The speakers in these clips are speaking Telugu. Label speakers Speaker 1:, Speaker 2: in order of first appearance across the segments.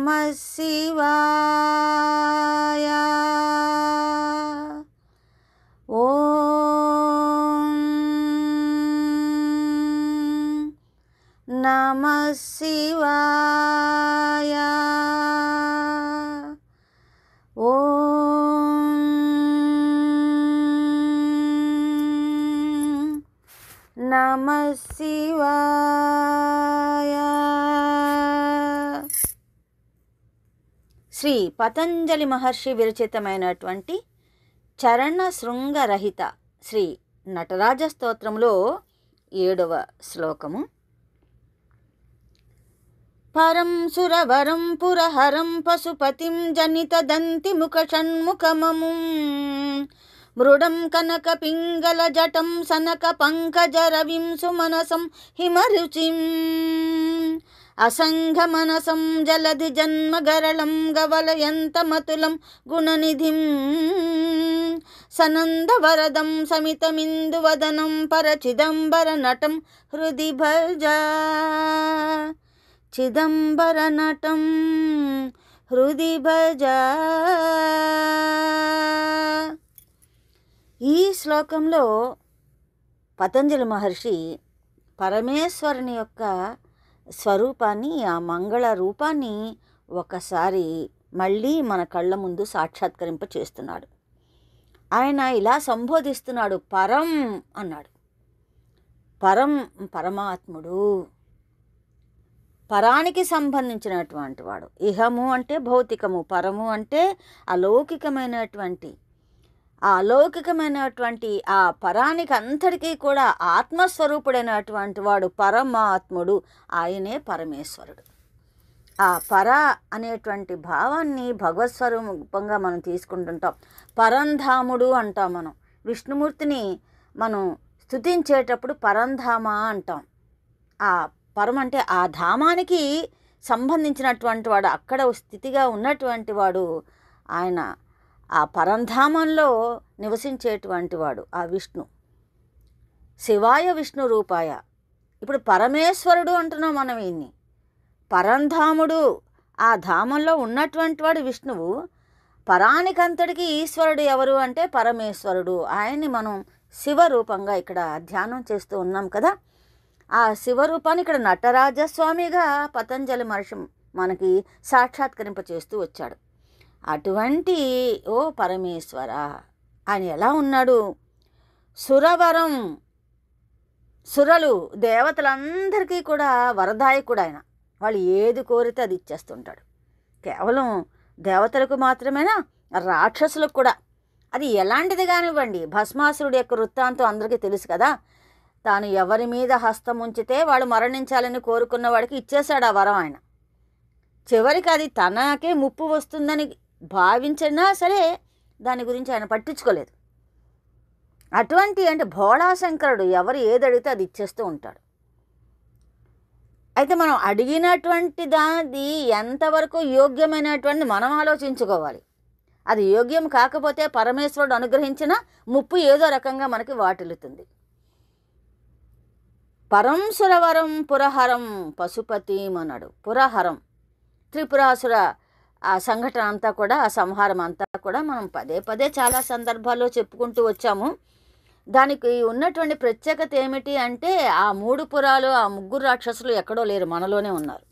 Speaker 1: నమః శివాయ. ఓం నమః శివాయ. ఓం నమః శివాయ. శ్రీ పతంజలి మహర్షి విరచితమైనటువంటి చరణ శృంగరహిత శ్రీ నటరాజ స్తోత్రంలో 7వ శ్లోకము. పరం సురవరం పురహరం పశుపతిం జనిత దంతి ముఖ షణ్ముఖమము మృడం కనక పింగళ జటం సనక పంకజ రవిం సుమనసం హిమరుచిం అసంఘ మనసం జలధి జన్మ గరళం గవలయంతమతులం గుణనిధిం సనంద వరదం సమితమిందువదనం పరచిదంబర నటం హృది భజా. చిదంబర నటం హృది భజా. ఈ శ్లోకంలో పతంజలి మహర్షి పరమేశ్వరుని యొక్క స్వరూపాన్ని, ఆ మంగళ రూపాన్ని ఒకసారి మళ్ళీ మన కళ్ళ ముందు సాక్షాత్కరింప చేస్తున్నాడు. ఆయన ఇలా సంబోధిస్తున్నాడు. పరం అన్నాడు. పరం పరమాత్ముడు, పరానికి సంబంధించినటువంటి వాడు. ఇహము అంటే భౌతికము, పరము అంటే అలౌకికమైనటువంటి, ఆ అలౌకికమైనటువంటి ఆ పరానికి అంతటికీ కూడా ఆత్మస్వరూపుడైనటువంటి వాడు పరమాత్ముడు. ఆయనే పరమేశ్వరుడు. ఆ పర అనేటువంటి భావాన్ని భగవత్ స్వరూపంగా మనం తీసుకుంటుంటాం. పరంధాముడు అంటాం. మనం విష్ణుమూర్తిని మనం స్తుతించేటప్పుడు పరంధామ అంటాం. ఆ పరం అంటే ఆ ధామానికి సంబంధించినటువంటి వాడు, అక్కడ స్థితిగా ఉన్నటువంటి వాడు ఆయన. ఆ పరంధామంలో నివసించేటువంటి వాడు ఆ విష్ణు. శివాయ విష్ణు రూపాయ. ఇప్పుడు పరమేశ్వరుడు అంటున్నాం మనం. ఈయన్ని పరంధాముడు, ఆ ధామంలో ఉన్నటువంటి వాడు విష్ణువు. పరానికంతటికి ఈశ్వరుడు ఎవరు అంటే పరమేశ్వరుడు. ఆయన్ని మనం శివరూపంగా ఇక్కడ ధ్యానం చేస్తూ ఉన్నాం కదా. ఆ శివరూపాన్ని ఇక్కడ నటరాజస్వామిగా పతంజలి మహర్షి మనకి సాక్షాత్కరింప చేస్తూ వచ్చాడు. అటువంటి ఓ పరమేశ్వర, ఆయన ఎలా ఉన్నాడు? సురవరం, సురలు దేవతలందరికీ కూడా వరదాయకుడు ఆయన. వాళ్ళు ఏది కోరితే అది ఇచ్చేస్తుంటాడు. కేవలం దేవతలకు మాత్రమేనా? రాక్షసులకు కూడా. అది ఎలాంటిది కానివ్వండి. భస్మాసురుడు యొక్క వృత్తాంతం అందరికీ తెలుసు కదా. తాను ఎవరి మీద హస్తం ఉంచితే వాడు మరణించాలని కోరుకున్న వాడికి ఇచ్చేశాడు ఆ వరం ఆయన. చివరికి అది తనకే ముప్పు వస్తుందని భావించినా సరే దాని గురించి ఆయన పట్టించుకోలేదు. అటువంటి అంటే భోళాశంకరుడు, ఎవరు ఏది అడిగితే అది ఇచ్చేస్తూ ఉంటాడు. అయితే మనం అడిగినటువంటి దాది ఎంతవరకు యోగ్యమైనటువంటి మనం ఆలోచించుకోవాలి. అది యోగ్యం కాకపోతే పరమేశ్వరుడు అనుగ్రహించిన ముప్పు ఏదో రకంగా మనకి వాటిల్లుతుంది. పరం సురవరం పురహరం పశుపతిం అన్నాడు. పురహరం, త్రిపురాసుర ఆ సంఘటన అంతా కూడా, ఆ సంహారం అంతా కూడా మనం పదే పదే చాలా సందర్భాల్లో చెప్పుకుంటూ వచ్చాము. దానికి ఉన్నటువంటి ప్రత్యేకత ఏమిటి అంటే, ఆ 3 పురాలు, ఆ 3 రాక్షసులు ఎక్కడో లేరు, మనలోనే ఉన్నారు.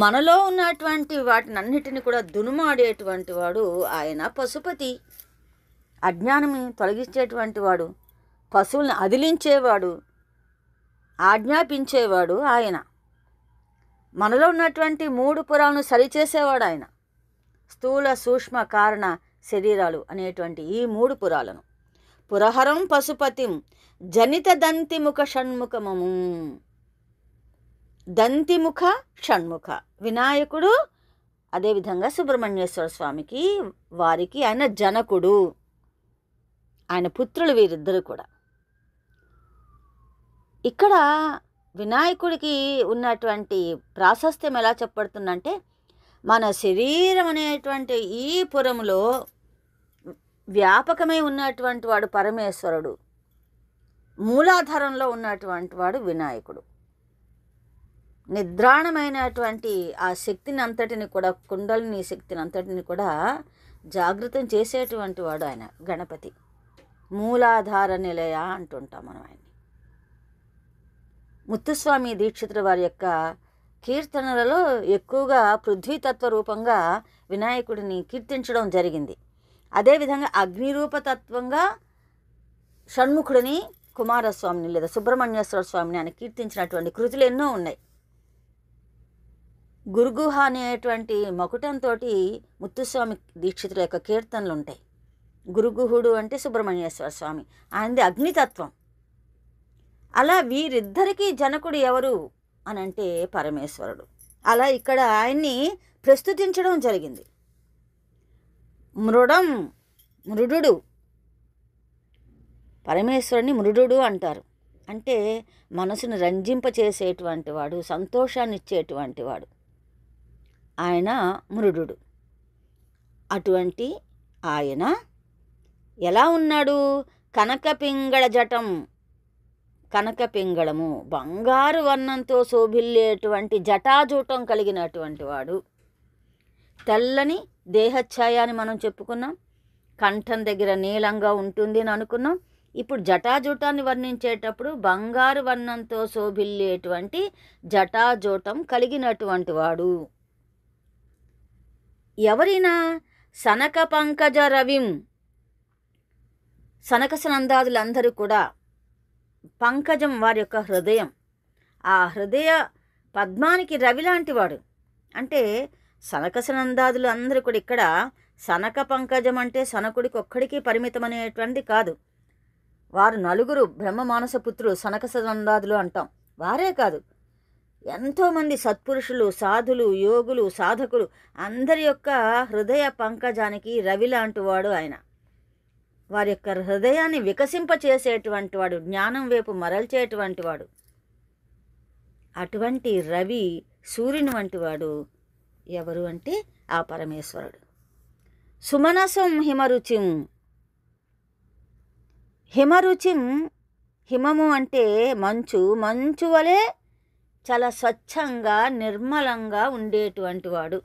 Speaker 1: మనలో ఉన్నటువంటి వాటిని అన్నిటిని కూడా దునుమాడేటువంటి వాడు ఆయన పశుపతి. అజ్ఞానం తొలగించేటువంటి వాడు, పశువుల్ని అదిలించేవాడు, ఆజ్ఞాపించేవాడు ఆయన. మనలో ఉన్నటువంటి 3 పురాలను సరిచేసేవాడు ఆయన. స్థూల సూక్ష్మ కారణ శరీరాలు అనేటువంటి ఈ 3 పురాలను. పురహరం పశుపతిం జనిత దంతిముఖ షణ్ముఖమము. దంతిముఖ షణ్ముఖ వినాయకుడు, అదేవిధంగా సుబ్రహ్మణ్యేశ్వర స్వామికి, వారికి ఆయన జనకుడు, ఆయన పుత్రులు వీరిద్దరు కూడా. ఇక్కడ వినాయకుడికి ఉన్నటువంటి ప్రాశస్త్యం ఎలా చెప్పబడుతుందంటే, మన శరీరం అనేటువంటి ఈ పురములో వ్యాపకమై ఉన్నటువంటి వాడు పరమేశ్వరుడు, మూలాధారంలో ఉన్నటువంటి వాడు వినాయకుడు. నిద్రాణమైనటువంటి ఆ శక్తిని అంతటిని కూడా, కుండలిని శక్తిని అంతటిని కూడా జాగృతం చేసేటువంటి వాడు ఆయన గణపతి. మూలాధార నిలయ అంటుంటాం మనం ఆయన్ని. ముత్తుస్వామి దీక్షితుల వారి యొక్క కీర్తనలలో ఎక్కువగా పృథ్వీతత్వ రూపంగా వినాయకుడిని కీర్తించడం జరిగింది. అదేవిధంగా అగ్నిరూపతత్వంగా షణ్ముఖుడిని, కుమారస్వామిని లేదా సుబ్రహ్మణ్యేశ్వర స్వామిని ఆయన కీర్తించినటువంటి కృతులు ఎన్నో ఉన్నాయి. గురుగుహ అనేటువంటి మకుటంతో ముత్తుస్వామి దీక్షితుల యొక్క కీర్తనలు ఉంటాయి. గురుగుహుడు అంటే సుబ్రహ్మణ్యేశ్వర స్వామి, ఆయనది అగ్నితత్వం. అలా వీరిద్దరికీ జనకుడు ఎవరు అని అంటే పరమేశ్వరుడు. అలా ఇక్కడ ఆయన్ని ప్రస్తుతించడం జరిగింది. మృడు, పరమేశ్వరుని మృడు అంటారు. అంటే మనసును రంజింపచేసేటువంటి వాడు, సంతోషాన్ని ఇచ్చేటువంటి వాడు ఆయన మృడు. అటువంటి ఆయన ఎలా ఉన్నాడు? కనకపింగళ జటం, కనకపింగళము బంగారు వర్ణంతో శోభిల్లేటువంటి జటాజూటం కలిగినటువంటి వాడు. తెల్లని దేహఛాయ అని మనం చెప్పుకున్నాం. కంఠం దగ్గర నీలంగా ఉంటుంది అని అనుకున్నాం. ఇప్పుడు జటాజూటాన్ని వర్ణించేటప్పుడు బంగారు వర్ణంతో శోభిల్లేటువంటి జటాజూటం కలిగినటువంటి వాడు. ఎవరైనా సనక పంకజ రవిం, సనకసనందాదులందరూ కూడా పంకజం వారి యొక్క హృదయం, ఆ హృదయ పద్మానికి రవి లాంటివాడు. అంటే సనకసనందాదులు అందరూ కూడా ఇక్కడ సనక పంకజం అంటే సనకుడికి ఒక్కడికి పరిమితమనేటువంటిది కాదు. వారు నలుగురు బ్రహ్మ మానసపుత్రులు సనకసనందాదులు అంటాం. వారే కాదు, ఎంతోమంది సత్పురుషులు, సాధులు, యోగులు, సాధకులు అందరి యొక్క హృదయ పంకజానికి రవి లాంటి వాడు ఆయన. వారి యొక్క హృదయాన్ని వికసింపచేసేటువంటి వాడు, జ్ఞానం వైపు మరల్చేటువంటి వాడు. అటువంటి రవి సూర్యుని వంటి వాడు ఎవరు అంటే ఆ పరమేశ్వరుడు. సుమనసం హిమరుచిం, హిమరుచిం, హిమము అంటే మంచు, మంచు వలె చాలా స్వచ్ఛంగా నిర్మలంగా ఉండేటువంటి వాడు,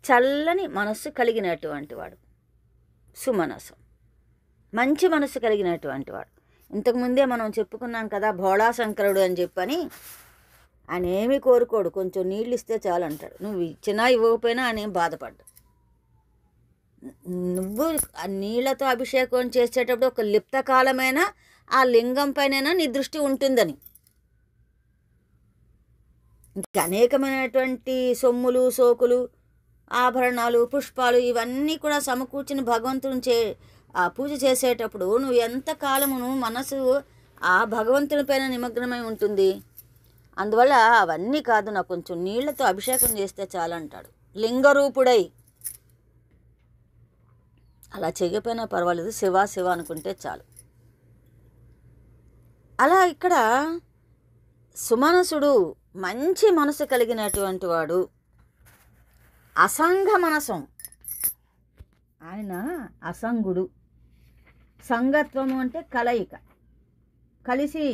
Speaker 1: చల్లని మనస్సు కలిగినటువంటి వాడు. సుమనసం, మంచి మనసు కలిగినటువంటి వాడు. ఇంతకుముందే మనం చెప్పుకున్నాం కదా భోళాశంకరుడు అని చెప్పని. ఆయన ఏమీ కోరుకోడు, కొంచెం నీళ్ళు ఇస్తే చాలు అంటాడు. నువ్వు ఇచ్చినా ఇవ్వకపోయినా ఆయన ఏం బాధపడ్డా. నువ్వు ఆ నీళ్లతో అభిషేకం చేసేటప్పుడు ఒక లిప్తకాలమైన ఆ లింగం పైన నీ దృష్టి ఉంటుందని. ఇంకా అనేకమైనటువంటి సొమ్ములు, సోకులు, ఆభరణాలు, పుష్పాలు ఇవన్నీ కూడా సమకూర్చిన భగవంతుని పూజ చేసేటప్పుడు నువ్వు ఎంత కాలమును మనసు ఆ భగవంతుని పైన నిమగ్నమై ఉంటుంది. అందువల్ల అవన్నీ కాదు, నాకు కొంచెం నీళ్లతో అభిషేకం చేస్తే చాలంటాడు లింగరూపుడై. అలా చేయకపోయినా పర్వాలేదు, శివ శివ అనుకుంటే చాలు. అలా ఇక్కడ సుమనసుడు మంచి మనసు కలిగినటువంటి వాడు. అసంగ మనసం, ఆయన అసంగుడు. సంగత్వము అంటే కలయిక, కలిసి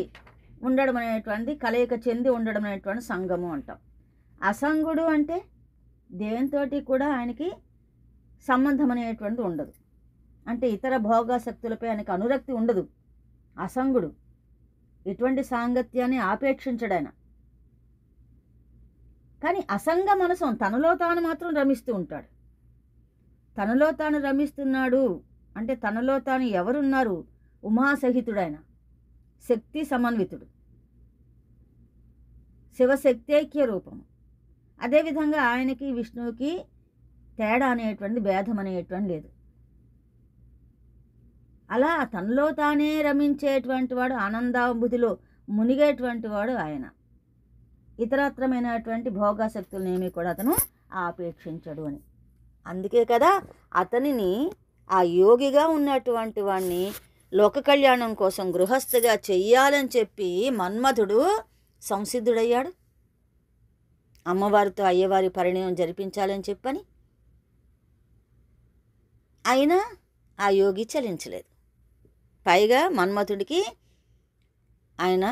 Speaker 1: ఉండడం అనేటువంటి, కలయిక చెంది ఉండడం అనేటువంటి సంగము అంటాం. అసంగుడు అంటే దేనితోటి కూడా ఆయనకి సంబంధం అనేటువంటిది ఉండదు. అంటే ఇతర భోగాసక్తులపై ఆయనకు అనురక్తి ఉండదు. అసంగుడు, ఎటువంటి సాంగత్యాన్ని ఆపేక్షించడు ఆయన. కానీ అసంగ మనసం, తనలో తాను మాత్రం రమిస్తూ ఉంటాడు. తనలో తాను రమిస్తున్నాడు అంటే తనలో తాను ఎవరున్నారు? ఉమాసహితుడైన, శక్తి సమన్వితుడు, శివశక్తైక్య రూపము. అదేవిధంగా ఆయనకి విష్ణువుకి తేడా అనేటువంటి, భేదం అనేటువంటి లేదు. అలా తనలో తానే రమించేటువంటి వాడు, ఆనందానుభూతిలో మునిగేటువంటి వాడు ఆయన. ఇతరత్రమైనటువంటి భోగాసక్తులనేమి కూడా అతను ఆపేక్షించడు అని. అందుకే కదా అతనిని, ఆ యోగిగా ఉన్నటువంటి వాడిని లోక కళ్యాణం కోసం గృహస్థగా చెయ్యాలని చెప్పి మన్మధుడు సంసిద్ధుడయ్యాడు. అమ్మవారితో అయ్యవారి పరిణయం జరిపించాలని చెప్పని. అయినా ఆ యోగి చలించలేదు. పైగా మన్మథుడికి ఆయన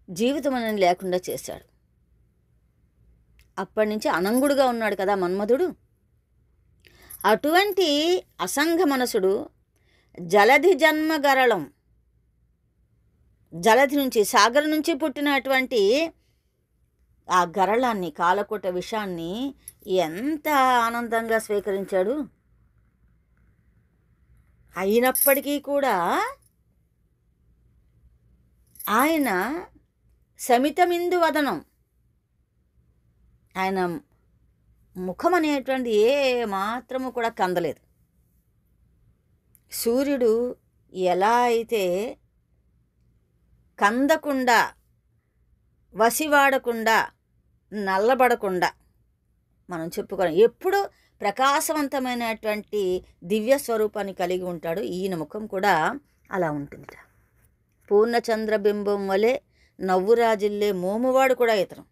Speaker 1: జీవితం అనేది లేకుండా చేశాడు. అప్పటి నుంచి అనంగుడుగా ఉన్నాడు కదా మన్మధుడు. అటువంటి అసంగ మనసుడు జలధి జన్మ గరళం, జలధి నుంచి, సాగర్ నుంచి పుట్టినటువంటి ఆ గరళాన్ని, కాలకూట విషాన్ని ఎంత ఆనందంగా స్వీకరించాడు. అయినప్పటికీ కూడా ఆయన శమితమిందు వదనం, ఆయన ముఖం అనేటువంటి ఏ మాత్రము కూడా కందలేదు. సూర్యుడు ఎలా అయితే కందకుండా, వసివాడకుండా, నల్లబడకుండా మనం చెప్పుకోవాలి, ఎప్పుడూ ప్రకాశవంతమైనటువంటి దివ్య స్వరూపాన్ని కలిగి ఉంటాడు. ఈయన ముఖం కూడా అలా ఉంటుంది. పూర్ణచంద్రబింబం వలె నవ్వురాజిల్లే మోమువాడు కూడా ఇతను.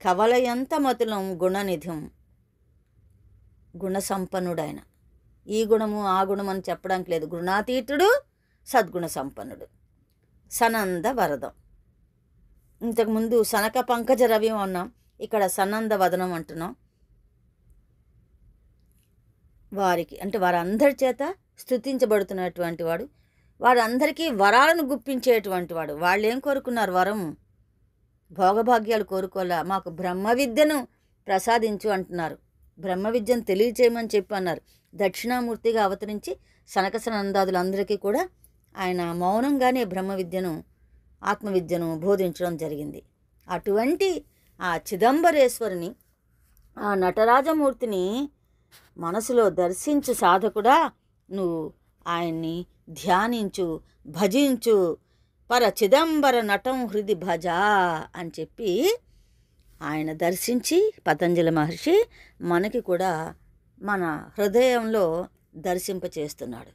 Speaker 1: కవలయంత మతులం గుణనిధిం, గుణసంపన్నుడైన, ఈ గుణము ఆ గుణం అని చెప్పడానికి లేదు, గుణాతీతుడు, సద్గుణ సంపన్నుడు. సనంద వరదం, ఇంతకుముందు సనక పంకజ రవ్యం అన్నాం, ఇక్కడ సనంద వదనం అంటున్నాం. వారికి అంటే వారందరి చేత స్తుతించబడుతున్నటువంటి వాడు, వారందరికీ వరాలను గుప్పించేటువంటి వాడు. వాళ్ళు ఏం కోరుకున్నారు? వరం, భోగభాగ్యాలు కోరుకోలే, మాకు బ్రహ్మ విద్యను ప్రసాదించు అంటున్నారు. బ్రహ్మ విద్యను తెలియచేయమని చెప్పి అన్నారు. దక్షిణామూర్తిగా అవతరించి సనక సనందాదులందరికీ కూడా ఆయన మౌనంగానే బ్రహ్మ విద్యను, ఆత్మవిద్యను బోధించడం జరిగింది. అటువంటి ఆ చిదంబరేశ్వరుని, ఆ నటరాజమూర్తిని మనసులో దర్శించు సాధకుడా, నువ్వు ఆయన్ని ధ్యానించు, భజించు, పర చిదంబర నటం హృది భజ అని చెప్పి ఆయన దర్శించి పతంజలి మహర్షి మనకి కూడా మన హృదయంలో దర్శింపచేస్తున్నాడు.